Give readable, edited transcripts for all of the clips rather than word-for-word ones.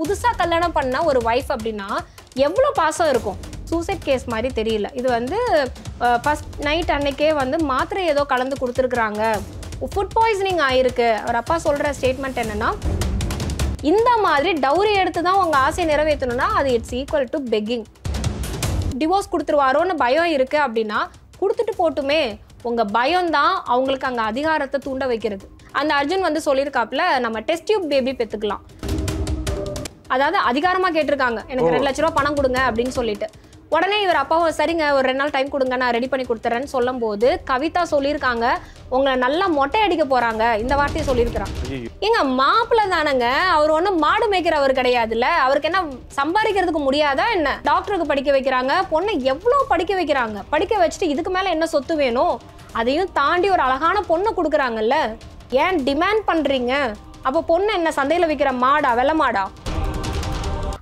புதுசா கல்யாணம் பண்ண ஒரு வைஃப் அப்படின்னா எவ்வளோ பாசம் இருக்கும். சூசைட் கேஸ் மாதிரி தெரியல. இது வந்து ஃபர்ஸ்ட் நைட் அன்னைக்கே வந்து மாத்திரை ஏதோ கலந்து கொடுத்துருக்குறாங்க, ஃபுட் பாய்சனிங் ஆயிருக்கு. அவர் அப்பா சொல்ற ஸ்டேட்மெண்ட் என்னன்னா, இந்த மாதிரி டவுரி எடுத்து தான் உங்க ஆசையை நிறைவேற்றணும்னா அது it's equal to begging. Divorce கொடுத்துருவாரோன்னு பயம் இருக்கு அப்படின்னா கொடுத்துட்டு போட்டுமே, உங்க பயம் தான் அவங்களுக்கு அங்க அதிகாரத்தை தூண்ட வைக்கிறது. அந்த அர்ஜுன் வந்து சொல்லியிருக்காப்புல, நம்ம டெஸ்ட் டியூப் பேபி பெற்றுக்கலாம். அதாவது அதிகாரமா கேட்டிருக்காங்க, எனக்கு 2 லட்ச ரூபா பணம் கொடுங்க அப்படின்னு சொல்லிட்டு. உடனே இவர் அப்பாவும் சரிங்க ஒரு 2 நாள் டைம் கொடுங்க, நான் ரெடி பண்ணி கொடுத்துறேன்னு சொல்லும் போது கவிதா சொல்லியிருக்காங்க, உங்களை நல்லா மொட்டை அடிக்க போறாங்க. இந்த வார்த்தையை சொல்லியிருக்கிறாங்க. எங்க மாப்பிள்ள தானங்க, அவர் ஒன்றும் மாடு மேய்க்கிறவர் கிடையாதுல்ல. அவருக்கு என்ன சம்பாதிக்கிறதுக்கு முடியாதா என்ன? டாக்டருக்கு படிக்க வைக்கிறாங்க, பொண்ணை எவ்வளோ படிக்க வைக்கிறாங்க. படிக்க வச்சுட்டு இதுக்கு மேல என்ன சொத்து வேணும்? அதையும் தாண்டி ஒரு அழகான பொண்ணை கொடுக்குறாங்கல்ல. ஏன் டிமாண்ட் பண்றீங்க? அப்போ பொண்ணு என்ன சந்தையில விற்கிற மாடா, வெள்ளை மாடா?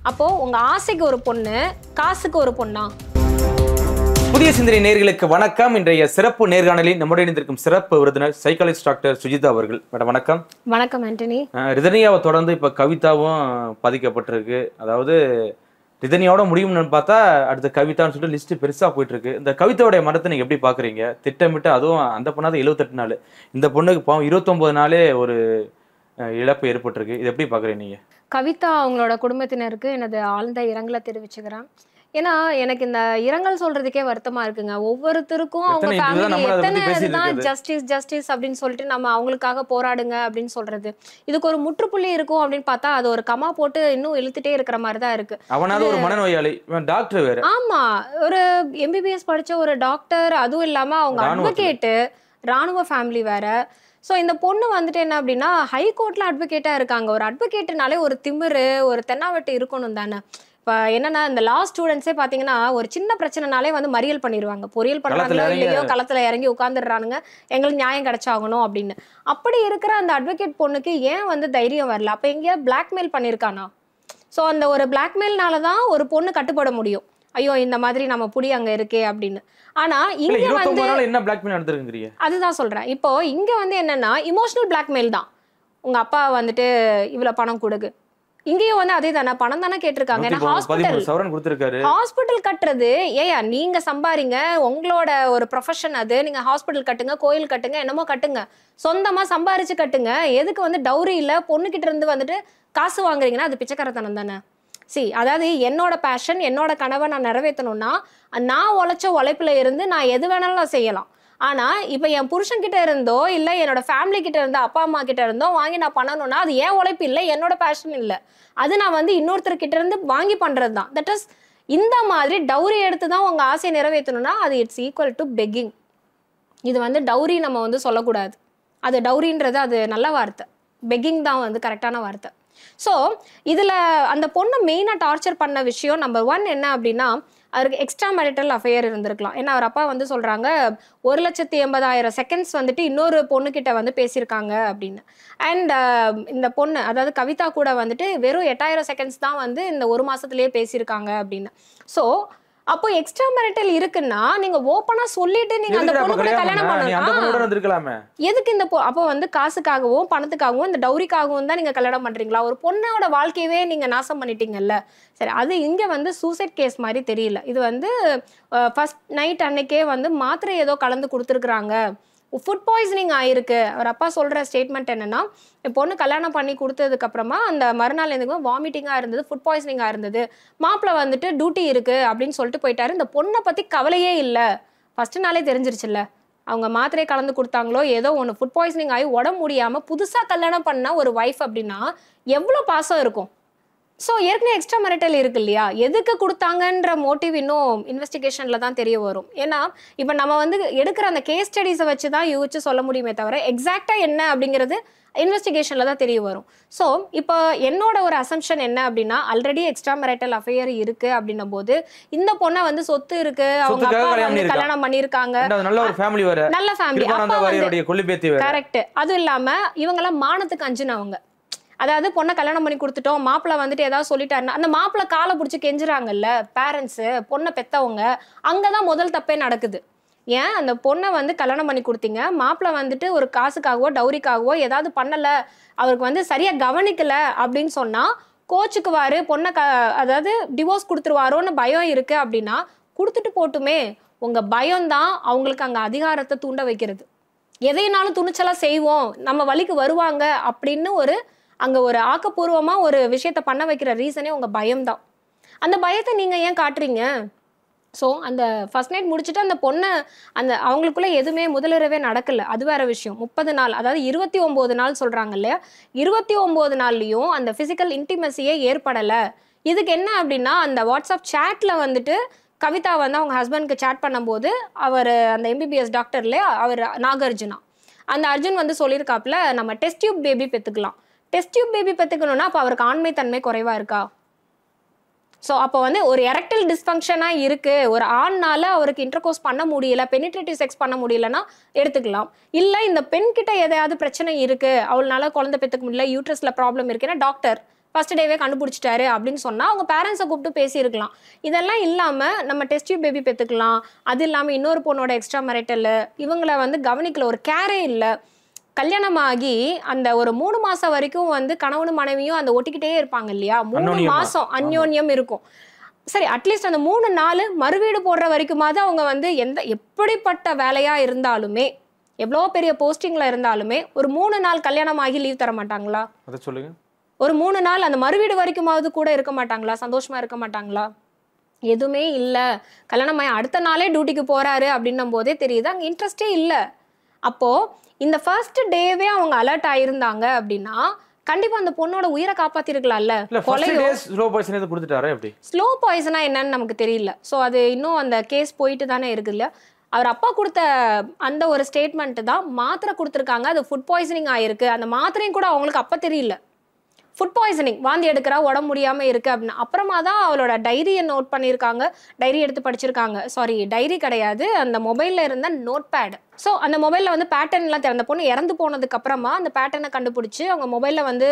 அப்போ உங்க ஆசைக்கு ஒரு பொண்ணு, காசுக்கு ஒரு பொண்ணா? புதிய சிந்தனை நேயர்களுக்கு வணக்கம். இன்றைய சிறப்பு நேர்காணலில் நம்முடைய இணைந்திருக்கும் சிறப்பு விருந்தினர் சைக்காலஜிஸ்ட் டாக்டர் சுஜிதா அவர்கள். மேடம் வணக்கம். வணக்கம் ஆண்டனி. ரிதனியாவை தொடர்ந்து இப்ப கவிதாவும் பாதிக்கப்பட்டிருக்கு. அதாவது ரிதனியாவோட முடியும்னு பார்த்தா அடுத்த கவிதான்னு சொல்லிட்டு லிஸ்ட் பெருசா போயிட்டு இருக்கு. இந்த கவிதாவுடைய மரணத்தை நீங்க எப்படி பாக்குறீங்க? திட்டமிட்டு, அதுவும் அந்த பொண்ணாவது 78 நாள், இந்த பொண்ணுக்கு பாவம் 29 நாளே ஒரு இழப்பு ஏற்பட்டிருக்கு. இது எப்படி பாக்குறீங்க நீங்க? கவிதா அவங்களோட குடும்பத்தினருக்கு எனது ஆழ்ந்த இரங்கலை தெரிவிச்சுக்கிறேன். ஏன்னா எனக்கு இந்த இரங்கல் சொல்றதுக்கே வருத்தமா இருக்குங்க. ஒவ்வொருத்தருக்கும் அவங்க ஃபேமிலி எத்தனை இதுதான் ஜஸ்டிஸ் ஜஸ்டிஸ் அப்படின்னு சொல்லிட்டு நம்ம அவங்களுக்காக போராடுங்க அப்படின்னு சொல்றது. இதுக்கு ஒரு முற்றுப்புள்ளி இருக்கும் அப்படின்னு பார்த்தா அது ஒரு கமா போட்டு இன்னும் இழுத்துட்டே இருக்கிற மாதிரி தான் இருக்கு. அவனால ஒரு மனநோயாளி, டாக்டர் வேற. ஆமா, ஒரு MBBS படிச்ச ஒரு டாக்டர், அதுவும் இல்லாம அவங்க அட்வொகேட்டு, ராணுவ ஃபேமிலி வேற. ஸோ இந்த பொண்ணு வந்துட்டு என்ன அப்படின்னா ஹைகோர்ட்ல அட்வொகேட்டா இருக்காங்க. ஒரு அட்வொகேட்னாலே ஒரு திமிரு, ஒரு தென்னாவட்டு இருக்கணும் தானே. இப்போ என்னன்னா இந்த லா ஸ்டூடெண்ட்ஸே பார்த்தீங்கன்னா ஒரு சின்ன பிரச்சனைனாலே வந்து மறியல் பண்ணிடுவாங்க. பொறியல் பண்ணுறாங்களோ இல்லையோ களத்தில் இறங்கி உட்காந்துடுறானுங்க, எங்களுக்கு நியாயம் கிடைச்சாகணும் அப்படின்னு. அப்படி இருக்கிற அந்த அட்வொகேட் பொண்ணுக்கு ஏன் வந்து தைரியம் வரல? அப்போ எங்கேயா பிளாக்மெயில் பண்ணியிருக்கானா? ஸோ அந்த ஒரு பிளாக்மெயில்னால தான் ஒரு பொண்ணு கட்டுப்பட முடியும். ஐயோ இந்த மாதிரி நம்ம புடி அங்க இருக்கே அப்படின்னு. ஆனா இங்க வந்து என்ன பிளாக்மெயில் நடந்துருக்கீங்க? அதுதான் சொல்றேன். இப்போ இங்க வந்து என்னன்னா இமோஷனல் பிளாக்மெயில் தான். உங்க அப்பா வந்துட்டு இவ்வளவு பணம் கொடுக்கு, இங்கேயும் வந்து அதே தானே, பணம் தானே கேட்டிருக்காங்க. ஹாஸ்பிட்டல் கட்டுறது ஏயா நீங்க சம்பாரிங்க, உங்களோட ஒரு ப்ரொஃபஷன் அது. நீங்க ஹாஸ்பிட்டல் கட்டுங்க, கோயில் கட்டுங்க, என்னமோ கட்டுங்க, சொந்தமா சம்பாரிச்சு கட்டுங்க. எதுக்கு வந்து டவுரி இல்ல பொண்ணுகிட்ட இருந்து வந்துட்டு காசு வாங்குறீங்கன்னா அது பிச்சைக்காரத்தனம் தானே. அதாவது என்னோட பேஷன், என்னோட கனவை நான் நிறைவேற்றணும்னா நான் உழைச்ச உழைப்புல இருந்து நான் எது வேணாலும் நான் செய்யலாம். ஆனா இப்ப என் புருஷன் கிட்ட இருந்தோ இல்ல என்னோட ஃபேமிலி கிட்ட இருந்தோ அப்பா அம்மா கிட்ட இருந்தோ வாங்கி நான் பண்ணணும்னா அது ஏன் உழைப்பு இல்லை, என்னோட பேஷன் இல்லை. அது நான் வந்து இன்னொருத்தர் கிட்ட இருந்து வாங்கி பண்றது தான். தட் இஸ் இந்த மாதிரி டவுரி எடுத்து தான் உங்க ஆசையை நிறைவேற்றணும்னா அது இட்ஸ் ஈக்குவல் டு பெக்கிங். இது வந்து டவுரி நம்ம வந்து சொல்லக்கூடாது. அது டவுரின்றது அது நல்ல வார்த்தை, பெக்கிங் தான் வந்து கரெக்டான வார்த்தை. ஸோ இதில் அந்த பொண்ணை மெயினாக டார்ச்சர் பண்ண விஷயம் நம்பர் 1 என்ன அப்படின்னா, அவருக்கு எக்ஸ்ட்ரா மேரிட்டல் அஃபேர் இருந்திருக்கலாம். ஏன்னா அவர் அப்பா வந்து சொல்கிறாங்க 1,80,000 செகண்ட்ஸ் வந்துட்டு இன்னொரு பொண்ணுக்கிட்ட வந்து பேசியிருக்காங்க அப்படின்னு. அண்ட் இந்த பொண்ணு அதாவது கவிதா கூட வந்துட்டு வெறும் 8,000 செகண்ட்ஸ் தான் வந்து இந்த 1 மாதத்துலேயே பேசியிருக்காங்க அப்படின்னு. ஸோ அப்போ எக்ஸ்ட்ரா மேரிட்டல் இருக்குன்னா நீங்க ஓப்பனா சொல்லிட்டு நீங்க அந்த பொண்ணு கூட கல்யாணம் பண்ணணும். எதுக்கு இந்த அப்போ வந்து காசுக்காகவும் பணத்துக்காகவும் இந்த டவுரிக்காகவும் தான் நீங்க கல்யாணம் பண்றீங்களா? ஒரு பொண்ணோட வாழ்க்கையவே நீங்க நாசம் பண்ணிட்டீங்கல்ல. சரி, அது இங்க வந்து சூசைட் கேஸ் மாதிரி தெரியல. இது வந்து ஃபர்ஸ்ட் நைட் அன்னைக்கே வந்து மாத்திரை ஏதோ கலந்து கொடுத்துருக்குறாங்க, ஃபுட் பாய்சனிங் ஆயிருக்கு. அவர் அப்பா சொல்ற ஸ்டேட்மெண்ட் என்னன்னா, பொண்ணு கல்யாணம் பண்ணி கொடுத்ததுக்கு அப்புறமா அந்த மறுநாள் எதுக்கு வாமிட்டிங்கா இருந்தது, ஃபுட் பாய்சனிங்கா இருந்தது, மாப்பிள்ள வந்துட்டு டியூட்டி இருக்கு அப்படின்னு சொல்லிட்டு போயிட்டாரு. இந்த பொண்ணை பத்தி கவலையே இல்லை. ஃபர்ஸ்ட் நாளே தெரிஞ்சிருச்சுல்ல, அவங்க மாத்திரை கலந்து கொடுத்தாங்களோ ஏதோ ஒன்று, ஃபுட் பாய்சனிங் ஆகி உடம்பு முடியாம புதுசா கல்யாணம் பண்ண ஒரு வைஃப் அப்படின்னா எவ்வளவு பாசம் இருக்கும். ஸோ ஏற்கனவே எக்ஸ்ட்ரா மேரிட்டல் இருக்கு இல்லையா, எதுக்கு கொடுத்தாங்கன்ற மோட்டிவ் இன்னும் இன்வெஸ்டிகேஷன்ல தான் தெரிய வரும். ஏன்னா இப்போ நம்ம வந்து எடுக்கிற அந்த கேஸ் ஸ்டடீஸை வச்சு தான் யோசிச்சு சொல்ல முடியுமே தவிர எக்ஸாக்டா என்ன அப்படிங்கிறது இன்வெஸ்டிகேஷன்ல தான் தெரிய வரும். ஸோ இப்போ என்னோட ஒரு அசம்ஷன் என்ன அப்படின்னா, ஆல்ரெடி எக்ஸ்ட்ரா மேரிட்டல் அஃபேர் இருக்கு அப்படின்னும் போது இந்த பொண்ணை வந்து சொத்து இருக்கு, அவங்க அப்பா வந்து கல்யாணம் பண்ணியிருக்காங்க, நல்ல ஃபேமிலி, கரெக்ட். அதுவும் இல்லாம இவங்க எல்லாம் மானத்துக்கு அஞ்சுனவங்க. அதாவது பொண்ணை கல்யாணம் பண்ணி கொடுத்துட்டோம், மாப்பிள்ளை வந்துட்டு ஏதாவது சொல்லிட்டாருன்னா அந்த மாப்பிள்ளை காலை பிடிச்சி கெஞ்சுறாங்கல்ல பேரண்ட்ஸு, பொண்ணை பெத்தவங்க. அங்கதான் முதல் தப்பே நடக்குது. ஏன் அந்த பொண்ணை வந்து கல்யாணம் பண்ணி கொடுத்தீங்க, மாப்பிள்ளை வந்துட்டு ஒரு காசுக்காகவோ டவுரிக்காகவோ ஏதாவது பண்ணல, அவருக்கு வந்து சரியா கவனிக்கல அப்படின்னு சொன்னா கோச்சுக்குவாரு பொண்ணை அதாவது டிவோர்ஸ் கொடுத்துருவாரோன்னு பயம் இருக்கு அப்படின்னா கொடுத்துட்டு போட்டுமே. உங்க பயம்தான் அவங்களுக்கு அங்க அதிகாரத்தை தூண்ட வைக்கிறது. எதைனாலும் துணிச்சலா செய்வோம், நம்ம வழிக்கு வருவாங்க அப்படின்னு அங்க ஒரு ஆக்கப்பூர்வமா ஒரு விஷயத்த பண்ண வைக்கிற ரீசனே உங்க பயம்தான். அந்த பயத்தை நீங்க ஏன் காட்டுறீங்க? ஸோ அந்த ஃபர்ஸ்ட் நைட் முடிச்சுட்டு அந்த பொண்ணை அவங்களுக்குள்ள எதுவுமே முதலிரவே நடக்கல. அது வேற விஷயம். 30 நாள், அதாவது 29 நாள் சொல்றாங்க இல்லையா, 29 நாள்லயும் அந்த பிசிக்கல் இன்டிமசியே ஏற்படல. இதுக்கு என்ன அப்படின்னா, அந்த வாட்ஸ்அப் சேட்ல வந்துட்டு கவிதா வந்து அவங்க ஹஸ்பண்ட்க்கு சேட் பண்ணும்போது அவர் அந்த எம்பிபிஎஸ் டாக்டர் இல்லையா, அவர் நாகார்ஜுனா, அந்த அர்ஜுன் வந்து சொல்லியிருக்காப்புல, நம்ம டெஸ்ட் டியூப் பேபி பெற்றுக்கலாம். டெஸ்ட் டியூப் பேபி பெற்றுக்கணும்னா அப்போ அவருக்கு ஆண்மை தன்மை குறைவா இருக்கா? ஸோ அப்போ வந்து ஒரு எரெக்டல் டிஸ்ஃபங்க்ஷனாக இருக்கு, ஒரு ஆண்னால அவருக்கு இன்டர்கோர்ஸ் பண்ண முடியல, பெனிட்ரேட்டிவ் செக்ஸ் பண்ண முடியலன்னா எடுத்துக்கலாம். இல்லை இந்த பெண் கிட்ட எதையாவது பிரச்சனை இருக்கு, அவளால குழந்தை பெற்றுக்க முடியல, யூட்ரஸ்ல ப்ராப்ளம் இருக்குன்னா டாக்டர் ஃபர்ஸ்ட் டேவே கண்டுபிடிச்சிட்டாரு அப்படின்னு சொன்னா அவங்க பேரண்ட்ஸை கூப்பிட்டு பேசியிருக்கலாம். இதெல்லாம் இல்லாம நம்ம டெஸ்ட் டியூப் பேபி பெற்றுக்கலாம், அது இல்லாமல் இன்னொரு பொண்ணோட எக்ஸ்ட்ரா மெரிட்டல், இவங்களை வந்து கவனிக்கல, ஒரு கேரே இல்லை. கல்யாணமாகி அந்த ஒரு 3 மாசம் வரைக்கும் வந்து கணவனும் மனைவியும் அந்த ஒட்டிக்கிட்டே இருப்பாங்க இல்லையா, 3 மாசம் அந்யோன்யம் இருக்கும். சரி, அட்லீஸ்ட் அந்த 3 நாள் மறுவீடு போடுற வரைக்குமாவது அவங்க வந்து எப்படிப்பட்ட வேலையா இருந்தாலுமே, எவ்வளோ பெரிய போஸ்டிங்ல இருந்தாலுமே ஒரு 3 நாள் கல்யாணம் ஆகி லீவ் தர மாட்டாங்களா? அதை சொல்லுங்க. ஒரு 3 நாள் அந்த மறுவீடு வரைக்குமாவது கூட இருக்க மாட்டாங்களா? சந்தோஷமா இருக்க மாட்டாங்களா? எதுவுமே இல்லை. கல்யாணம் ஆகி அடுத்த நாளே டியூட்டிக்கு போறாரு அப்படின்னும் போதே தெரியுது அங்கே இன்ட்ரெஸ்டே இல்லை. அப்போ இந்த ஃபர்ஸ்ட் டேவே அவங்க அலர்ட் ஆயிருந்தாங்க அப்படின்னா கண்டிப்பா அந்த பொண்ணோட உயிரை காப்பாத்திருக்கலாம்ல. ஸ்லோ பாய்சனா என்னன்னு நமக்கு தெரியல. ஸோ அது இன்னும் அந்த கேஸ் போயிட்டு தானே இருக்கு இல்லையா. அவர் அப்பா கொடுத்த அந்த ஒரு ஸ்டேட்மெண்ட் தான் மாத்திரை கொடுத்துருக்காங்க, அது ஃபுட் பாய்சனிங் ஆயிருக்கு. அந்த மாத்திரையும் கூட அவங்களுக்கு அப்ப தெரியல. ஃபுட் பாய்சனிங், வாந்தி எடுக்கிறா, உடம்பு முடியாம இருக்கு அப்படின்னு. அப்புறமா தான் அவளோட டைரியை நோட் பண்ணியிருக்காங்க, டைரி எடுத்து படிச்சிருக்காங்க. சாரி, டைரி கிடையாது, அந்த மொபைல்ல இருந்த நோட் பேட். ஸோ அந்த மொபைல்ல வந்து பேட்டர்ன்லாம் அந்த பொண்ணு இறந்து போனதுக்கு அப்புறமா அந்த பேட்டர்னை கண்டுபிடிச்சு அவங்க மொபைல்ல வந்து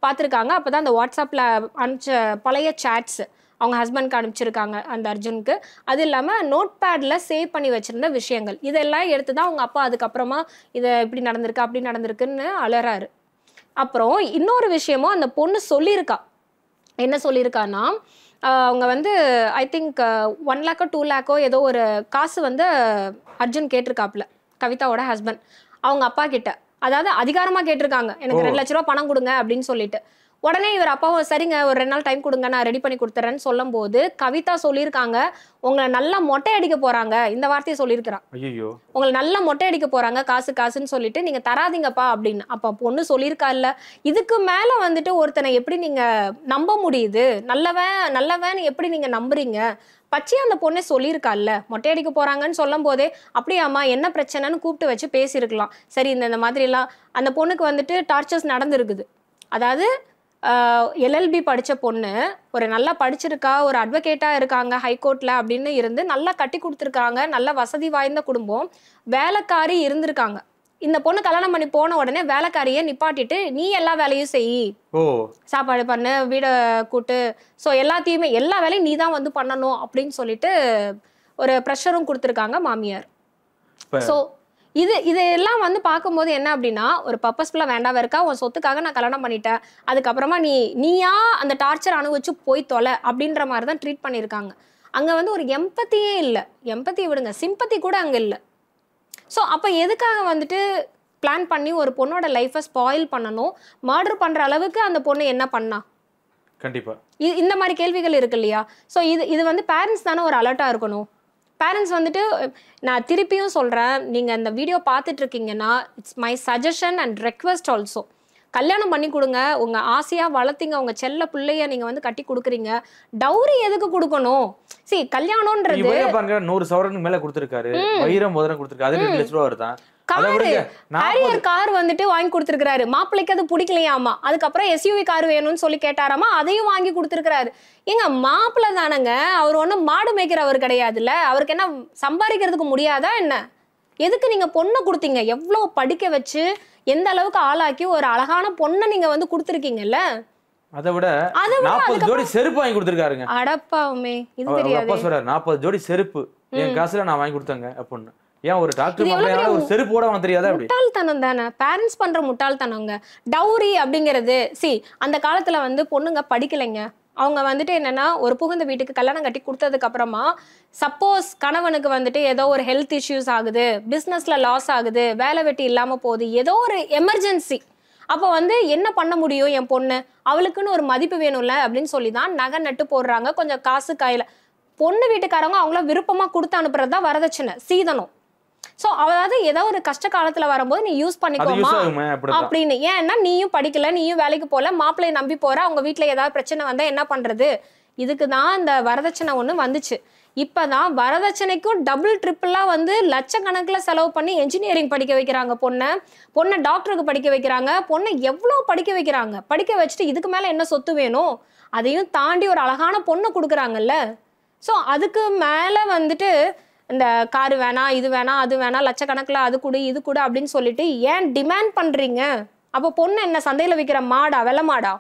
பார்த்துருக்காங்க. அப்பதான் அந்த வாட்ஸ்அப்ல அனுப்பிச்ச பழைய சேட்ஸ் அவங்க ஹஸ்பண்ட்க்கு அனுப்பிச்சிருக்காங்க அந்த அர்ஜுனுக்கு. அது இல்லாமல் நோட் பேட்ல சேவ் பண்ணி வச்சிருந்த விஷயங்கள் இதெல்லாம் எடுத்து தான் அவங்க அப்பா அதுக்கப்புறமா இதை இப்படி நடந்திருக்கு அப்படி நடந்திருக்குன்னு அலறாரு. அப்புறம் இன்னொரு விஷயமும் அந்த பொண்ணு சொல்லியிருக்கா. என்ன சொல்லியிருக்கான்னா, அவங்க வந்து ஐ திங்க் 1 லேக்கோ 2 லேக்கோ ஏதோ ஒரு காசு வந்து அர்ஜுன் கேட்டிருக்காப்புல, கவிதாவோட ஹஸ்பண்ட் அவங்க அப்பா கிட்ட. அதாவது அதிகாரமா கேட்டிருக்காங்க, எனக்கு 2 லட்ச ரூபா பணம் கொடுங்க அப்படின்னு சொல்லிட்டு. உடனே இவர் அப்பாவும் சரிங்க ஒரு 2 நாள் டைம் கொடுங்க, நான் ரெடி பண்ணி கொடுத்துறேன்னு சொல்லும் போது கவிதா சொல்லியிருக்காங்க, உங்களை நல்லா மொட்டை அடிக்க போறாங்க, இந்த வார்த்தையை சொல்லியிருக்கிறான். உங்களை நல்லா மொட்டை அடிக்க போறாங்க காசு காசுன்னு சொல்லிட்டு நீங்க தராதீங்கப்பா அப்படின்னு. அப்ப பொண்ணு சொல்லியிருக்கா இல்ல, இதுக்கு மேல வந்துட்டு ஒருத்தனை எப்படி நீங்க நம்ப முடியுது? நல்லவன் எப்படி நீங்க நம்புறீங்க? பச்சையா அந்த பொண்ணே சொல்லியிருக்கால்ல, மொட்டை அடிக்க போறாங்கன்னு சொல்லும் போதே அப்படியாம்மா என்ன பிரச்சனைன்னு கூப்பிட்டு வச்சு பேசியிருக்கலாம். சரி, இந்த மாதிரி எல்லாம் அந்த பொண்ணுக்கு வந்துட்டு டார்ச்சர்ஸ் நடந்திருக்குது. அதாவது எல்எல்பி படித்த பொண்ணு ஒரு நல்லா படிச்சிருக்கா, ஒரு அட்வொகேட்டாக இருக்காங்க ஹைகோர்ட்டில் அப்படின்னு இருந்து நல்லா கட்டி கொடுத்துருக்காங்க, நல்ல வசதி வாய்ந்த குடும்பம், வேலைக்காரி இருந்திருக்காங்க. இந்த பொண்ணு கல்யாணம் பண்ணி போன உடனே வேலைக்காரியை நிப்பாட்டிட்டு நீ எல்லா வேலையும் செய், சாப்பாடு பண்ணு, வீடை கூட்டு, ஸோ எல்லாத்தையுமே எல்லா வேலையும் நீ தான் வந்து பண்ணணும் அப்படின்னு சொல்லிட்டு ஒரு ப்ரெஷரும் கொடுத்துருக்காங்க மாமியார். ஸோ இதெல்லாம் வந்து பார்க்கும்போது என்ன அப்படின்னா, ஒரு பர்பஸ்ஃபுல்லாக வேண்டாம் இருக்கா, உன் சொத்துக்காக நான் கல்யாணம் பண்ணிட்டேன், அதுக்கப்புறமா நீயா அந்த டார்ச்சர் அனுபவிச்சு போய் தொலை அப்படின்ற மாதிரி தான் ட்ரீட் பண்ணியிருக்காங்க. அங்கே வந்து ஒரு எம்பத்தியே இல்லை. எம்பத்தி விடுங்க, சிம்பத்தி கூட அங்கே இல்லை. ஸோ அப்போ எதுக்காக வந்துட்டு பிளான் பண்ணி ஒரு பொண்ணோட லைஃப்பை ஸ்பாயில் பண்ணணும்? மர்டர் பண்ணுற அளவுக்கு அந்த பொண்ணு என்ன பண்ணா? கண்டிப்பா இந்த மாதிரி கேள்விகள் இருக்கு இல்லையா. ஸோ இது வந்து பேரண்ட்ஸ் தானே ஒரு அலர்ட்டாக இருக்கணும். பேரண்ட்ஸ் வந்துட்டு, நான் திருப்பியும் சொல்கிறேன், நீங்கள் இந்த வீடியோ பார்த்துட்டு இருக்கீங்கன்னா it's my suggestion and request also, கல்யாணம் பண்ணி கொடுங்க. உங்கள் ஆசையாக வளர்த்திங்க உங்கள் செல்ல பிள்ளைய நீங்கள் வந்து கட்டி கொடுக்குறீங்க, டவுரி எதுக்கு கொடுக்கணும்? சரி, கல்யாணம்ன்றது 100 சவரனுக்கு மேலே கொடுத்துருக்காரு, வைரம் மோதிரம் கொடுத்துருக்காரு, அது 2 லட்ச ரூபா வருதான். கார் வந்துட்டு வாங்கி கொடுத்துருக்காரு, மாப்பிள்ளைக்கு அது பிடிக்கலையாமா, அதுக்கப்புறம் எஸ்யூவி கார் வேணும்னு சொல்லி கேட்டாராமா, அதையும் வாங்கி கொடுத்துருக்காரு. ஏங்க மாப்பிள்ளை தானங்க, அவர் ஒன்றும் மாடு மேய்க்கிறவர் கிடையாதுல்ல, அவருக்கு என்ன சம்பாதிக்கிறதுக்கு முடியாதா என்ன? எதுக்கு நீங்க பொண்ணை கொடுத்தீங்க? எவ்வளவு படிக்க வச்சு எந்த அளவுக்கு ஆளாக்கி ஒரு அழகான பொண்ணை நீங்க வந்து கொடுத்துருக்கீங்கல்ல. அதை விட 40 ஜோடி செருப்பு வாங்கி கொடுத்துருக்காருங்க. அடப்பாவுமே, இது தெரியாது. 40 ஜோடி செருப்பு என் காசுல நான் வாங்கி கொடுத்தேங்க அப்படின்னு. ஏன் ஒரு டாக்டர் இது எவ்வளவு மாப்பிள்ளையால பெரிய ஒரு செருப்போட அவன் தெரியாதா அப்படி? முட்டாள்தனம் தானே, பேரண்ட்ஸ் பண்ற முட்டாள்தனங்க. டவுரி அப்படிங்கிறது அந்த காலத்துல வந்து பொண்ணுங்க படிக்கலைங்க. அவங்க வந்துட்டு என்னன்னா ஒரு புகுந்த வீட்டுக்கு கல்யாணம் கட்டி கொடுத்ததுக்கு அப்புறமா சப்போஸ் கணவனுக்கு வந்துட்டு ஏதோ ஒரு ஹெல்த் இஷ்யூஸ் ஆகுது, பிசினஸ்ல லாஸ் ஆகுது, வேலை வெட்டி இல்லாம போகுது, ஏதோ ஒரு எமர்ஜென்சி, அப்போ வந்து என்ன பண்ண முடியும் என் பொண்ணு, அவளுக்குன்னு ஒரு மதிப்பு வேணும்ல அப்படின்னு சொல்லி தான் நகை நட்டு போடுறாங்க, கொஞ்சம் காசு கையில. பொண்ணு வீட்டுக்காரங்க அவங்கள விருப்பமா கொடுத்து அனுப்புறது தான் வரதட்சணை, சீதனம். சோ அதாவது ஏதோ ஒரு கஷ்ட காலத்துல வரும்போது நீ யூஸ் அது பண்ணிக்கோமா யூஸ் ஆகுமே அப்படிதான். அப்படின்னு. ஏன்னா நீயும் படிக்கல, நீயும் வேலைக்கு போல, மாப்பிள்ளைய நம்பி போற, அவங்க வீட்டுல ஏதாவது பிரச்சனை வந்தா என்ன பண்றது, இதுக்குதான் இந்த வரதட்சணை ஒண்ணு வந்துச்சு. இப்பதான் வரதட்சணைக்கும் டபுள் ட்ரிபிளா வந்து லட்சக்கணக்குல செலவு பண்ணி என்ஜினியரிங் படிக்க வைக்கிறாங்க பொண்ணை டாக்டருக்கு படிக்க வைக்கிறாங்க, பொண்ணை எவ்வளவு படிக்க வைக்கிறாங்க. படிக்க வச்சுட்டு இதுக்கு மேல என்ன சொத்து வேணும், அதையும் தாண்டி ஒரு அழகான பொண்ணு கொடுக்குறாங்கல்ல. சோ அதுக்கு மேல வந்துட்டு இந்த காரு வேணாம், இது வேணாம், அது வேணாம், லட்சக்கணக்கில் அது கொடு இது கொடு அப்படின்னு சொல்லிட்டு ஏன் டிமாண்ட் பண்றீங்க? அப்போ பொண்ணு என்ன சந்தையில விற்கிற மாடா, வெள்ள மாடா?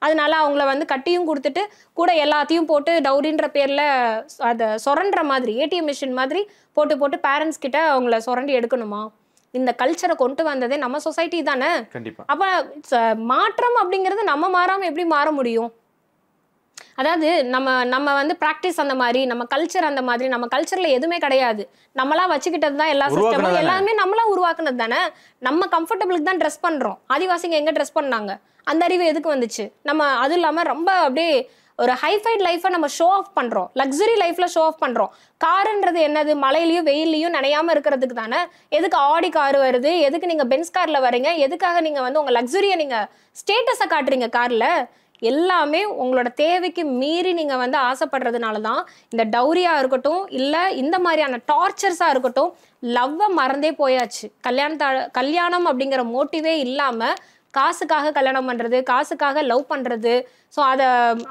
அதனால அவங்கள வந்து கட்டியும் கொடுத்துட்டு கூட எல்லாத்தையும் போட்டு டவுரின்ற பேர்ல அதை சொரண்டுற மாதிரி, ஏடிஎம் மிஷின் மாதிரி போட்டு போட்டு பேரண்ட்ஸ் கிட்ட அவங்கள சொரண்டி எடுக்கணுமா? இந்த கல்ச்சரை கொண்டு வந்ததே நம்ம சொசைட்டி தானே. கண்டிப்பா. அப்ப மாற்றம் அப்படிங்கிறது நம்ம மாறாம எப்படி மாற முடியும்? அதாவது நம்ம வந்து பிராக்டிஸ் அந்த மாதிரி, நம்ம கல்ச்சர் அந்த மாதிரி, நம்ம கல்ச்சர்ல எதுவுமே கிடையாது. நம்மளா வச்சுக்கிட்டது தான் எல்லா சிஸ்டமும், எல்லாமே நம்மளா உருவாக்குனது தானே. நம்ம கம்ஃபர்டபுளுக்கு தான் ட்ரெஸ் பண்றோம். ஆதிவாசிங்க எங்க ட்ரெஸ் பண்ணாங்க? அந்த அறிவு எதுக்கு வந்துச்சு? நம்ம அதுவும் இல்லாம ரொம்ப அப்படியே ஒரு ஹைஃபைட் லைஃபை நம்ம ஷோ ஆஃப் பண்றோம், லக்ஸரி லைஃப்ல ஷோ ஆஃப் பண்றோம். காருன்றது என்னது? மழையிலயும் வெயிலையும் நனையாம இருக்கிறதுக்கு தானே. எதுக்கு ஆடி கார் வருது, எதுக்கு நீங்க பென்ஸ் கார்ல வரீங்க, எதுக்காக நீங்க வந்து உங்க லக்ஸரியை நீங்க ஸ்டேட்டஸை காட்டுறீங்க கார்ல? எல்லாமே உங்களோட தேவைக்கு மீறி நீங்க வந்து ஆசைப்படுறதுனால தான் இந்த டவுரியா இருக்கட்டும், இல்ல இந்த மாதிரியான டார்ச்சர்ஸா இருக்கட்டும், லவ்வை மறந்தே போயாச்சு. கல்யாணம் அப்படிங்கிற மோட்டிவே இல்லாம காசுக்காக கல்யாணம் பண்றது, காசுக்காக லவ் பண்றது. ஸோ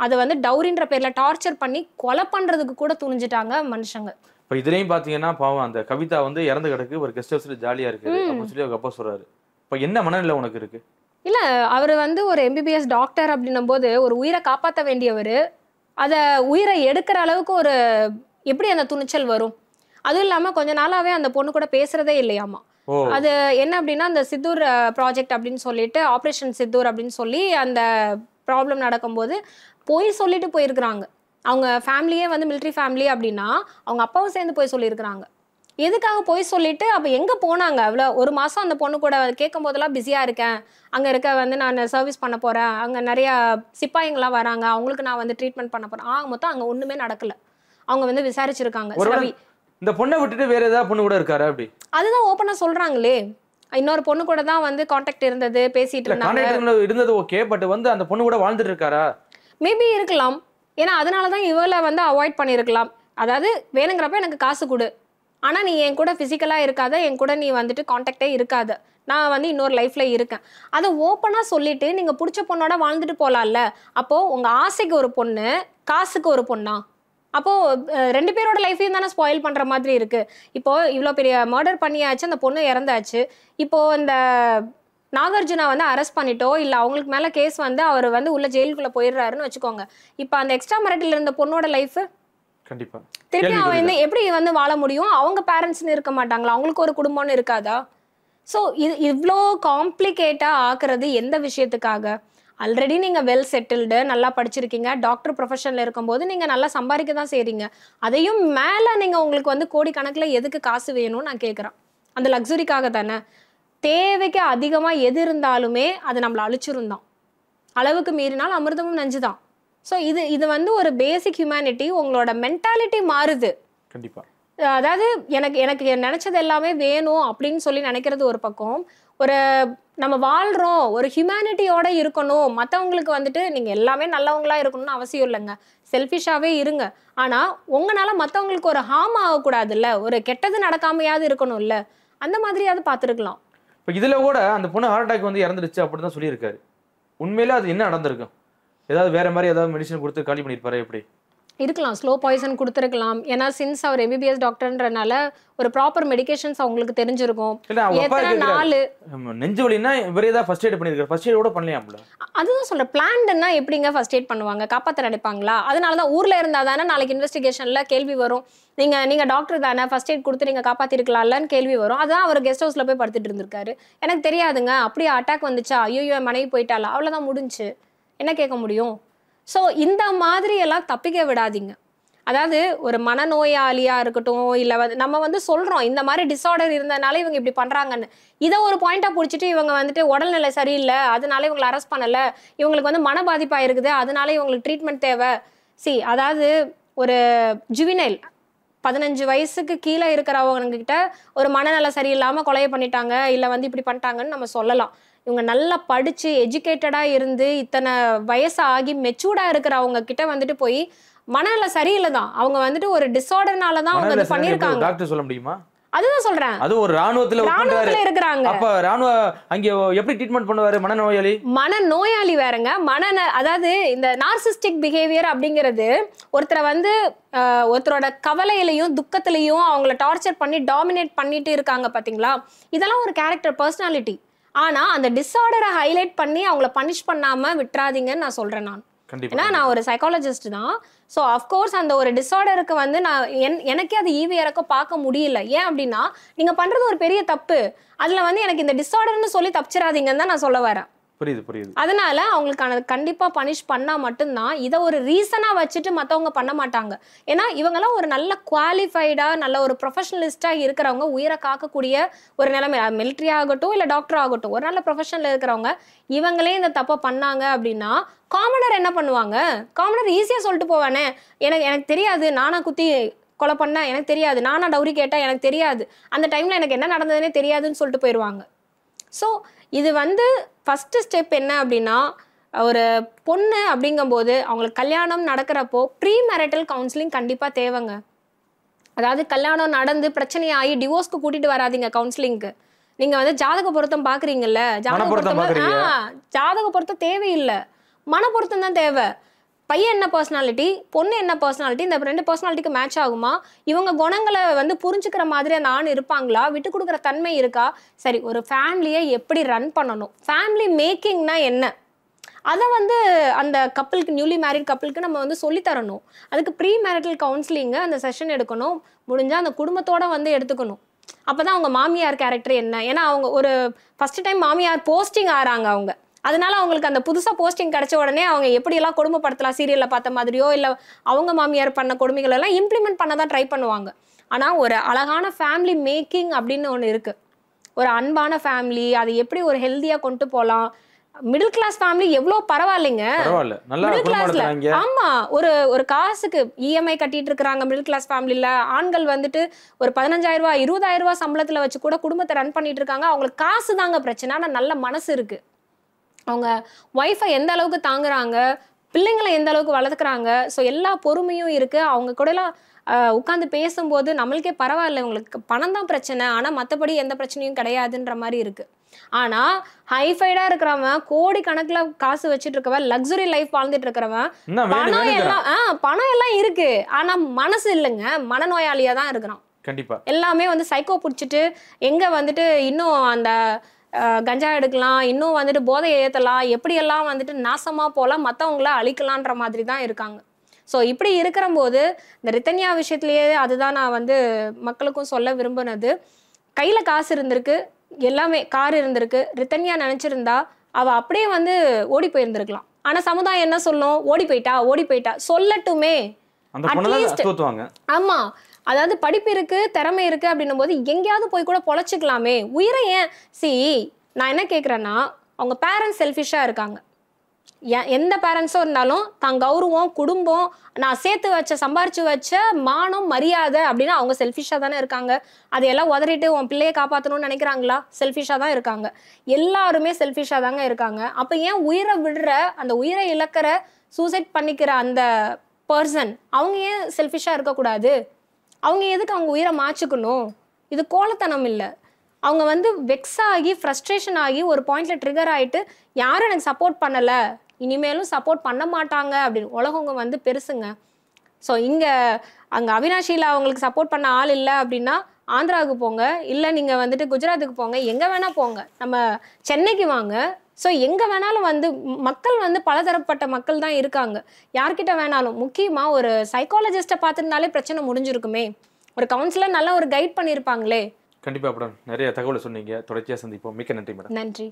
அதை வந்து டவுரின்ற பேர்ல டார்ச்சர் பண்ணி கொலை பண்றதுக்கு கூட துணிஞ்சிட்டாங்க மனுஷங்க. இப்போ இதுலயும் பாத்தீங்கன்னா பாவம் அந்த கவிதா வந்து இறந்து கிடக்கு, ஒரு கெஸ்ட் ஹவுஸ்ல ஜாலியா இருக்கு அப்படின்னு சொல்லி அவங்க அப்பா சொல்றாரு. இப்போ என்ன மனநிலை உனக்கு இருக்கு? இல்ல, அவர் வந்து ஒரு எம்பிபிஎஸ் டாக்டர் அப்படின்னும் போது ஒரு உயிரை காப்பாற்ற வேண்டியவர், அத உயிரை எடுக்கிற அளவுக்கு ஒரு எப்படி அந்த துணிச்சல் வரும்? அதுவும் இல்லாம கொஞ்ச நாளாவே அந்த பொண்ணு கூட பேசுறதே இல்லையாமா. அது என்ன அப்படின்னா, அந்த சித்தூர் ப்ராஜெக்ட் அப்படின்னு சொல்லிட்டு, ஆபரேஷன் சித்தூர் அப்படின்னு சொல்லி அந்த ப்ராப்ளம் நடக்கும்போது போய் சொல்லிட்டு போயிருக்கிறாங்க. அவங்க ஃபேமிலியே வந்து மிலிட்ரி ஃபேமிலி அப்படின்னா அவங்க அப்பாவும் சேர்ந்து போய் சொல்லியிருக்கிறாங்க. எதுக்காக போய் சொல்லிட்டு அப்ப எங்க போனாங்க? அவ்வளோ ஒரு மாசம் அந்த பொண்ணு கூட கேட்கும் போதெல்லாம் பிஸியா இருக்கேன், அங்க இருக்க வந்து நான் சர்வீஸ் பண்ண போறேன், அங்க நிறைய சிப்பாய்ங்கெல்லாம் வராங்க, அவங்களுக்கு நான் வந்து ட்ரீட்மெண்ட் பண்ண போறேன். மொத்தம் அங்க ஒண்ணுமே நடக்கல. அவங்க வந்து விசாரிச்சிருக்காங்க. இந்த பொண்ணை விட்டுட்டு வேற ஏதாவது பொண்ணு கூட இருக்காரா அப்படி? அதுதான் ஓப்பனா சொல்றாங்களே. இன்னொரு பொண்ணு கூட தான் வந்து கான்டாக்ட் இருந்தது, பேசிட்டு இருந்தாங்க. இருந்தது ஓகே, பட் வந்து அந்த பொண்ணு கூட வாழ்ந்துட்டு இருக்காரா? மேபி இருக்கலாம். ஏன்னா அதனாலதான் இவளை வந்து அவாய்ட் பண்ணிருக்கலாம். அதாவது வேணுங்கிறப்ப எனக்கு காசு கொடு, ஆனா நீ என் கூட பிசிக்கலா இருக்காத, என் கூட நீ வந்துட்டு கான்டாக்டே இருக்காத, நான் வந்து இன்னொரு லைஃப்ல இருக்கேன். அதை ஓப்பனா சொல்லிட்டு நீங்க பிடிச்ச பொண்ணோட வாழ்ந்துட்டு போலாம்ல. அப்போ உங்க ஆசைக்கு ஒரு பொண்ணு, காசுக்கு ஒரு பொண்ணா? அப்போ 2 பேரோட லைஃபையும் தானே ஸ்பாயில் பண்ற மாதிரி இருக்கு. இப்போ இவ்வளோ பெரிய மர்டர் பண்ணியாச்சு, அந்த பொண்ணு இறந்தாச்சு. இப்போ இந்த நாகார்ஜுனா வந்து அரெஸ்ட் பண்ணிட்டோ இல்ல அவங்களுக்கு மேல கேஸ் வந்து அவர் வந்து உள்ள ஜெயிலுக்குள்ள போயிடுறாருன்னு வச்சுக்கோங்க. இப்போ அந்த எக்ஸ்ட்ரா மேரிட்டல் இருந்த பொண்ணோட லைஃப் கண்டிப்பா திருப்பி அவன் எப்படி வந்து வாழ முடியும்? அவங்க பேரண்ட்ஸ்னு இருக்க மாட்டாங்களா? அவங்களுக்கு ஒரு குடும்பம்னு இருக்காதா? ஸோ இவ்வளோ காம்ப்ளிகேட்டா ஆக்குறது எந்த விஷயத்துக்காக? ஆல்ரெடி நீங்க வெல் செட்டில்டு, நல்லா படிச்சிருக்கீங்க, டாக்டர் ப்ரொஃபஷன்ல இருக்கும்போது நீங்க நல்லா சம்பாதிக்க தான் செய்றீங்க. அதையும் மேல நீங்க உங்களுக்கு வந்து கோடிக்கணக்குல எதுக்கு காசு வேணும்னு நான் கேட்குறேன். அந்த லக்ஸுரிக்காக தானே. தேவைக்கு அதிகமா எது இருந்தாலுமே அது நம்மளை அழிச்சிருந்தான். அளவுக்கு மீறினால் அமிர்தமும் நஞ்சுதான். ஸோ இது வந்து ஒரு பேசிக் ஹியூமனிட்டி. உங்களோட மென்டாலிட்டி மாறுது. கண்டிப்பா. அதாவது எனக்கு நினைச்சது எல்லாமே வேணும் அப்படின்னு சொல்லி நினைக்கிறது ஒரு பக்கம். ஒரு நம்ம வாழ்றோம், ஒரு ஹியூமனிட்டியோட இருக்கணும், மற்றவங்களுக்கு வந்துட்டு நீங்க எல்லாமே நல்லவங்களா இருக்கணும்னு அவசியம் இல்லைங்க. செல்ஃபிஷாவே இருங்க. ஆனா உங்களால மற்றவங்களுக்கு ஒரு ஹார்ம் ஆகக்கூடாதுல்ல, ஒரு கெட்டது நடக்காமையாவது இருக்கணும்ல, அந்த மாதிரியாவது பார்த்துருக்கலாம். இப்போ இதுல கூட அந்த பொண்ணு ஹார்ட் அட்டாக் வந்து இறந்துடுச்சு அப்படின்னு தான் சொல்லியிருக்காரு. உண்மையில அது என்ன நடந்திருக்கும்? ஏதாவது வேற மாதிரி ஏதாவது மெடிசன் கொடுத்து காலி பண்ணியிருப்பாரு எப்படி? இருக்கலாம், ஸ்லோ பாய்சன் கொடுத்துருக்கலாம். ஏன்னா சின்ஸ் அவர் எம்பிபிஎஸ் டாக்டர்ன்றனால ஒரு ப்ராப்பர் மெடிகேஷன்ஸ் அவங்களுக்கு தெரிஞ்சிருக்கும். எத்தனை நாள் நெஞ்சு வலினா இவரே தான் ஃபர்ஸ்ட் எய்ட் பண்ணிருக்காரு, ஃபர்ஸ்ட் எய்ட் கூட பண்ணலையாம்ல. அதுதான் சொல்றேன், பிளான்டுன்னா எப்படிங்க ஃபர்ஸ்ட் எய்ட் பண்ணுவாங்க, காப்பாற்ற நினைப்பாங்களா? அதனால தான் ஊர்ல இருந்தா தானே நாளைக்கு இன்வெஸ்டிகேஷன்ல கேள்வி வரும், நீங்க டாக்டர் தானே ஃபர்ஸ்ட் எய்ட் கொடுத்து நீங்க காப்பாத்திருக்கலாம்லன்னு கேள்வி வரும். அதான் அவர் கெஸ்ட் ஹவுஸ்ல போய் படுத்துட்டு இருந்திருக்காரு. எனக்கு தெரியாதுங்க, அப்படியே அட்டாக் வந்துச்சா, ஐயோ மனைவி போயிட்டாளா, அவ்வளவுதான் முடிஞ்சு, என்ன கேட்க முடியும்? ஸோ இந்த மாதிரி எல்லாம் தப்பிக்க விடாதீங்க. அதாவது ஒரு மனநோயாளியா இருக்கட்டும், இல்லை நம்ம வந்து சொல்றோம் இந்த மாதிரி டிஸார்டர் இருந்ததுனால இவங்க இப்படி பண்றாங்கன்னு, இதை ஒரு பாயிண்டா பிடிச்சிட்டு இவங்க வந்துட்டு உடல்நிலை சரியில்லை அதனால இவங்களை அரெஸ்ட் பண்ணல, இவங்களுக்கு வந்து மன பாதிப்பா இருக்குது அதனால இவங்களுக்கு ட்ரீட்மெண்ட் தேவை. அதாவது ஒரு ஜுவினைல் 15 வயசுக்கு கீழே இருக்கிறவங்க கிட்ட ஒரு மனநல சரியில்லாம கொலையை பண்ணிட்டாங்க, இல்லை வந்து இப்படி பண்ணிட்டாங்கன்னு நம்ம சொல்லலாம். இவங்க நல்லா படிச்சு எஜுகேட்டடா இருந்து இத்தனை வயசு ஆகி மெச்சூர்டா இருக்கிறவங்க கிட்ட வந்துட்டு போய் மனநல சரியில்லை தான், அவங்க வந்துட்டு ஒரு டிஸார்டர்னால தான் அவங்க இது பண்ணிருக்காங்க. டாக்டர் சொல்ல முடியுமா? அதுதான் சொல்றேன், அது ஒரு ராணுவத்துல இருக்கிறாங்க. அப்ப ராணுவ அங்க எப்படி ட்ரீட்மெண்ட் பண்ணுவாரு மனநோயாளி வேறங்க. அதாவது இந்த நார்சிஸ்டிக் பிஹேவியர் அப்படிங்கிறது ஒருத்தரை வந்து ஒருத்தரோட கவலையிலையும் துக்கத்திலையும் அவங்கள டார்ச்சர் பண்ணி டாமினேட் பண்ணிட்டு இருக்காங்க பாத்தீங்களா, இதெல்லாம் ஒரு கேரக்டர் பர்சனாலிட்டி. ஆனா அந்த டிஸார்டரை ஹைலைட் பண்ணி அவங்கள பனிஷ் பண்ணாம விட்டுறாதீங்கன்னு நான் சொல்றேன். ஏன்னா நான் ஒரு சைக்காலஜிஸ்ட் தான். ஸோ அஃப்கோர்ஸ் அந்த ஒரு டிஸார்டருக்கு வந்து நான் எனக்கே அது ஈவி இறக்க பார்க்க முடியல. ஏன் அப்படின்னா நீங்க பண்றது ஒரு பெரிய தப்பு, அதுல வந்து எனக்கு இந்த டிஸார்டர்னு சொல்லி தப்பிச்சிடாதீங்கன்னு தான் நான் சொல்ல வரேன். புரியுது. அதனால அவங்களுக்கான கண்டிப்பா பனிஷ் பண்ணா மட்டும்தான், இதை ஒரு ரீசனா வச்சுட்டு மத்தவங்க பண்ண மாட்டாங்க. ஏன்னா இவங்கெல்லாம் ஒரு நல்ல குவாலிஃபைடா நல்ல ஒரு ப்ரொஃபஷனலிஸ்டா இருக்கிறவங்க, உயிரை காக்கக்கூடிய ஒரு நிலைமை, மிலிட்ரி ஆகட்டும் இல்ல டாக்டர் ஆகட்டும், ஒரு நல்ல ப்ரொஃபஷன்ல இருக்கிறவங்க இவங்களே இந்த தப்பை பண்ணாங்க அப்படின்னா காமனர் என்ன பண்ணுவாங்க? காமனர் ஈஸியா சொல்லிட்டு போவானே, எனக்கு தெரியாது, நானா குத்தி கொலை பண்ண எனக்கு தெரியாது, நானா டவுரி கேட்டா எனக்கு தெரியாது, அந்த டைம்ல எனக்கு என்ன நடந்ததுன்னே தெரியாதுன்னு சொல்லிட்டு போயிடுவாங்க. ஸோ இது வந்து ஃபர்ஸ்ட் ஸ்டெப் என்ன அப்படின்னா, ஒரு பொண்ணு அப்படிங்கும்போது அவங்களுக்கு கல்யாணம் நடக்கிறப்போ ப்ரீ மேரிட்டல் கவுன்சிலிங் கண்டிப்பாக தேவைங்க. அதாவது கல்யாணம் நடந்து பிரச்சனையாகி டிவோர்ஸ்க்கு கூட்டிட்டு வராதிங்க கவுன்சிலிங்க்கு. நீங்க வந்து ஜாதக பொருத்தம் பாக்குறீங்கல்ல, ஜாதக பொருத்தம் தேவையில்லை, மன பொருத்தம் தான் தேவை. பையன் என்ன பர்சனாலிட்டி, பொண்ணு என்ன பர்சனாலிட்டி, இந்த 2 பர்சனாலிட்டிக்கு மேட்ச் ஆகுமா, இவங்க குணங்களை வந்து புரிஞ்சுக்கிற மாதிரி அந்த ஆண் இருப்பாங்களா, விட்டு கொடுக்குற தன்மை இருக்கா, சரி ஒரு ஃபேமிலியை எப்படி ரன் பண்ணணும், ஃபேமிலி மேக்கிங்னா என்ன, அதை வந்து அந்த கப்பலுக்கு, நியூலி மேரிட் கப்பலுக்கு நம்ம வந்து சொல்லித்தரணும். அதுக்கு ப்ரீ மேரிட்டல் கவுன்சிலிங்கு அந்த செஷன் எடுக்கணும், முடிஞ்சால் அந்த குடும்பத்தோட வந்து எடுத்துக்கணும். அப்போதான் அவங்க மாமியார் கேரக்டர் என்ன, ஏன்னா அவங்க ஒரு ஃபர்ஸ்ட் டைம் மாமியார் போஸ்டிங் ஆகிறாங்க அவங்க, அதனால அவங்களுக்கு அந்த புதுசாக போஸ்டிங் கிடைச்ச உடனே அவங்க எப்படியெல்லாம் கொடுமைப்படுத்தலாம், சீரியலில் பார்த்த மாதிரியோ இல்லை அவங்க மாமியார் பண்ண கொடுமைகள் எல்லாம் இம்ப்ளிமெண்ட் பண்ண தான் ட்ரை பண்ணுவாங்க. ஆனால் ஒரு அழகான ஃபேமிலி மேக்கிங் அப்படின்னு ஒன்று இருக்குது, ஒரு அன்பான ஃபேமிலி, அதை எப்படி ஒரு ஹெல்த்தியாக கொண்டு போகலாம். மிடில் கிளாஸ் ஃபேமிலி எவ்வளோ பரவாயில்லைங்க, மிடில் கிளாஸ்ல ஆமா ஒரு காசுக்கு இஎம்ஐ கட்டிட்டு இருக்கிறாங்க. மிடில் கிளாஸ் ஃபேமிலியில் ஆண்கள் வந்துட்டு ஒரு 15,000 ரூபா 20,000 ரூபா சம்பளத்தில் வச்சு கூட குடும்பத்தை ரன் பண்ணிட்டு இருக்காங்க. அவங்களுக்கு காசு தாங்க பிரச்சனை, ஆனால் நல்ல மனசு இருக்கு. அவங்க ஒய்ஃபை எந்த அளவுக்கு தாங்குறாங்க, பிள்ளைங்களை எந்த அளவுக்கு வளர்க்குறாங்க, ஸோ எல்லா பொறுமையும் இருக்கு. அவங்க கூடலாம் உட்காந்து பேசும்போது நம்மளுக்கே பரவாயில்ல, உங்களுக்கு பணம் தான் பிரச்சனை, ஆனால் மற்றபடி எந்த பிரச்சனையும் கிடையாதுன்ற மாதிரி இருக்கு. ஆனால் ஹைஃபைடா இருக்கிறவன், கோடி கணக்கில் காசு வச்சுட்டு இருக்கவன், லக்ஸுரி லைஃப் வாழ்ந்துட்டு இருக்கிறவன், பணம் எல்லாம் இருக்கு, ஆனா மனசு இல்லைங்க, மனநோயாளியா தான் இருக்கிறான். கண்டிப்பா எல்லாமே வந்து சைக்கோ பிடிச்சிட்டு எங்க வந்துட்டு இன்னும் அந்த கஞ்சா எடுக்கலாம், இன்னும் வந்துட்டு போதை ஏற்றலாம், எப்படியெல்லாம் வந்துட்டு நாசமா போகலாம், மற்றவங்கள அழிக்கலான்ற மாதிரி தான் இருக்காங்க. ஸோ இப்படி இருக்கிற போது இந்த ரித்தன்யா விஷயத்துலேயே அதுதான் நான் வந்து மக்களுக்கும் சொல்ல விரும்பினது. கையில் காசு இருந்திருக்கு, எல்லாமே கார் இருந்திருக்கு, ரித்தன்யா நினச்சிருந்தா அவள் அப்படியே வந்து ஓடி போயிருந்திருக்கலாம். ஆனால் சமுதாயம் என்ன சொல்லும், ஓடி போயிட்டா சொல்லட்டுமே, ஆமா. அதாவது படிப்பு இருக்கு, திறமை இருக்கு அப்படின்னும் போது எங்கேயாவது போய் கூட பொழைச்சிக்கலாமே, உயிரை ஏன் நான் என்ன கேட்குறேன்னா, அவங்க பேரண்ட்ஸ் செல்ஃபிஷா இருக்காங்க. எந்த பேரண்ட்ஸும் இருந்தாலும் தான் கௌரவம், குடும்பம், நான் சேர்த்து வச்ச சம்பாரிச்சு வச்ச மானம், மரியாதை அப்படின்னா அவங்க செல்ஃபிஷா தானே இருக்காங்க. அதையெல்லாம் உதறிட்டு உன் பிள்ளையை காப்பாற்றணும்னு நினைக்கிறாங்களா? செல்ஃபிஷா தான் இருக்காங்க. எல்லாருமே செல்ஃபிஷா தாங்க இருக்காங்க. அப்போ ஏன் உயிரை விடுற, அந்த உயிரை இழக்கிற, சூசைட் பண்ணிக்கிற அந்த பர்சன் அவங்க ஏன் செல்ஃபிஷா இருக்கக்கூடாது? அவங்க எதுக்கு அவங்க உயிரை மாச்சுக்கணும்? இது கோலத்தனம் இல்லை. அவங்க வந்து வெக்ஸ் ஆகி, ஃப்ரஸ்ட்ரேஷன் ஆகி, ஒரு பாயிண்ட்ல ட்ரிகர் ஆகிட்டு யாரும் எனக்கு சப்போர்ட் பண்ணலை, இனிமேலும் சப்போர்ட் பண்ண மாட்டாங்க அப்படின்னு உலகங்க வந்து பெருசுங்க. ஸோ அங்கே அவினாஷியில் அவங்களுக்கு சப்போர்ட் பண்ண ஆள் இல்லை அப்படின்னா ஆந்திராவுக்கு போங்க, இல்லை நீங்கள் வந்துட்டு குஜராத்துக்கு போங்க, எங்கே வேணால் போங்க, நம்ம சென்னைக்கு வாங்க. ஸோ எங்கே வேணாலும் வந்து மக்கள் வந்து பலதரப்பட்ட மக்கள் தான் இருக்காங்க. யார்கிட்ட வேணாலும், முக்கியமாக ஒரு சைக்காலஜிஸ்ட்டை பார்த்துருந்தாலே பிரச்சனை முடிஞ்சிருக்குமே. ஒரு கவுன்சிலர் நல்லா ஒரு கைட் பண்ணியிருப்பாங்களே. கண்டிப்பாக மேடம், நிறைய தகவலை சொன்னீங்க. தொடர்ச்சியாக சந்திப்போம். மிக்க நன்றி மேடம். நன்றி.